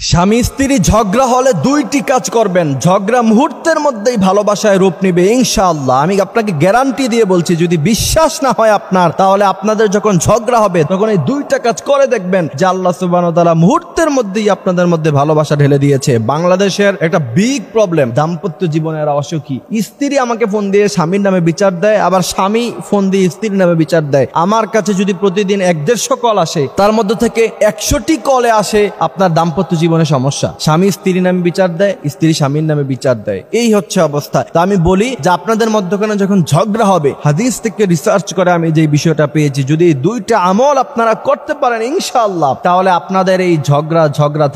স্বামী স্ত্রী ঝগড়া হলে দুইটি কাজ করবেন, ঝগড়া মুহূর্তের মধ্যেই ভালোবাসায় রূপ নেবে ইনশাআল্লাহ। আমি আপনাকে গ্যারান্টি দিয়ে বলছি, যদি বিশ্বাস না হয় আপনার, তাহলে আপনাদের যখন ঝগড়া হবে তখন এই দুইটা কাজ করে দেখবেন যে আল্লাহ সুবহানাহু ওয়া তাআলা মুহূর্তের মধ্যেই আপনাদের মধ্যে ভালোবাসা ঢেলে দিয়েছে। বাংলাদেশের একটা বিগ প্রবলেম দাম্পত্য জীবনের অসুখী। স্ত্রী আমাকে ফোন দিয়ে স্বামীর নামে বিচার দেয়, আবার স্বামী ফোন দিয়ে স্ত্রীর নামে বিচার দেয়। আমার কাছে যদি প্রতিদিন 1-150 কল আসে, তার মধ্যে থেকে 100টি কলে আসে আপনার দাম্পত্য জীবনে সমস্যা। স্বামী স্ত্রীর নামে বিচার দেয়, স্ত্রী স্বামীর নামে বিচার দেয়, এই হচ্ছে অবস্থা। তা আমি বলি যে আপনাদের মধ্যখানে যখন ঝগড়া হবে, হাদিস থেকে রিসার্চ করে আমি যে বিষয়টা পেয়েছি, যদি এই দুইটা আমল আপনারা করতে পারেন ইনশাআল্লাহ, তাহলে আপনাদের এই ঝগড়া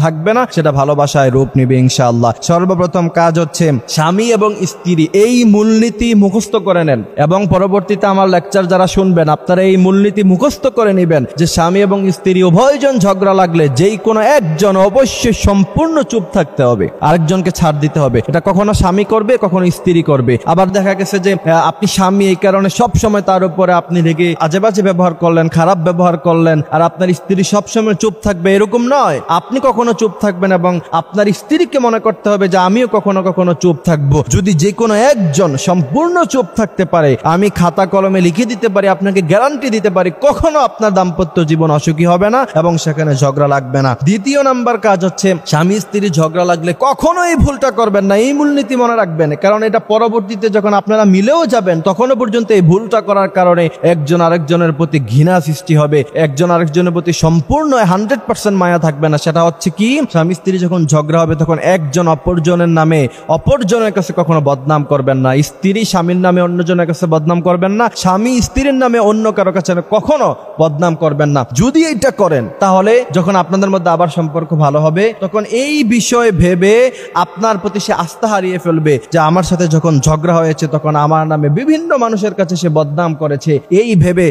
থাকবে না, সেটা ভালোবাসায় রূপ নেবে ইনশাআল্লাহ। সর্বপ্রথম কাজ হচ্ছে স্বামী এবং স্ত্রী এই মূলনীতি মুখস্থ করে নেন, এবং পরবর্তীতে আমার লেকচার যারা শুনবেন আপনারা এই মূলনীতি মুখস্থ করে নেবেন যে স্বামী এবং স্ত্রী উভয়জন ঝগড়া লাগলে যেই কোনো একজন অবশ্যই সম্পূর্ণ চুপ থাকতে হবে, আরেকজনকে ছাড় দিতে হবে। এটা কখনো স্বামী করবে, কখনো স্ত্রী করবে। আবার দেখা গেছে যে আপনি স্বামী, এই কারণে সব সময় তার উপরে আপনি রেগে আজেবাজে ব্যবহার করলেন, খারাপ ব্যবহার করলেন, আর আপনার স্ত্রী সব সময় চুপ থাকবে, এরকম নয়। আপনি কখনো চুপ থাকবেন এবং আপনার স্ত্রীকে মনে করতে হবে যে আমিও কখনো কখনো চুপ থাকবো। যদি যে কোনো একজন সম্পূর্ণ চুপ থাকতে পারে, আমি খাতা কলমে লিখে দিতে পারি, আপনাকে গ্যারান্টি দিতে পারি, কখনো আপনার দাম্পত্য জীবন অসুখী হবে না এবং সেখানে ঝগড়া লাগবে না। দ্বিতীয় নাম্বার কাজ হচ্ছে স্বামী স্ত্রী ঝগড়া লাগলে কখনো এই ভুলটা করবেন না, এই মূলনীতি মনে রাখবেন, কারণ এটা পরবর্তীতে যখন আপনারা মিলেও যাবেন তখনও পর্যন্ত এই ভুলটা করার কারণে একজন আরেকজনের প্রতি ঘৃণা সৃষ্টি হবে, একজন আরেকজনের প্রতি সম্পূর্ণ 100% মায়া থাকবে না। সেটা হচ্ছে কি, স্বামী স্ত্রী যখন ঝগড়া হবে তখন একজন অপরজনের নামে অপরজনের কাছে কখনো বদনাম করবেন না, স্ত্রী স্বামীর নামে অন্যজনের কাছে বদনাম করবেন না, স্বামী স্ত্রীর নামে অন্য কারো কাছে কখনো বদনাম করবেন না। যদি এইটা করেন, তাহলে যখন আপনাদের মধ্যে আবার সম্পর্ক ভালো হবে, তখন এই বিষয় ভেবে আপনার প্রতি সে আস্থা হারিয়ে ফেলবে যে আমার সাথে যখন ঝগড়া হয়েছে তখন আমার নামে বিভিন্ন মানুষের কাছে সে বদনাম করেছে, এই ভেবে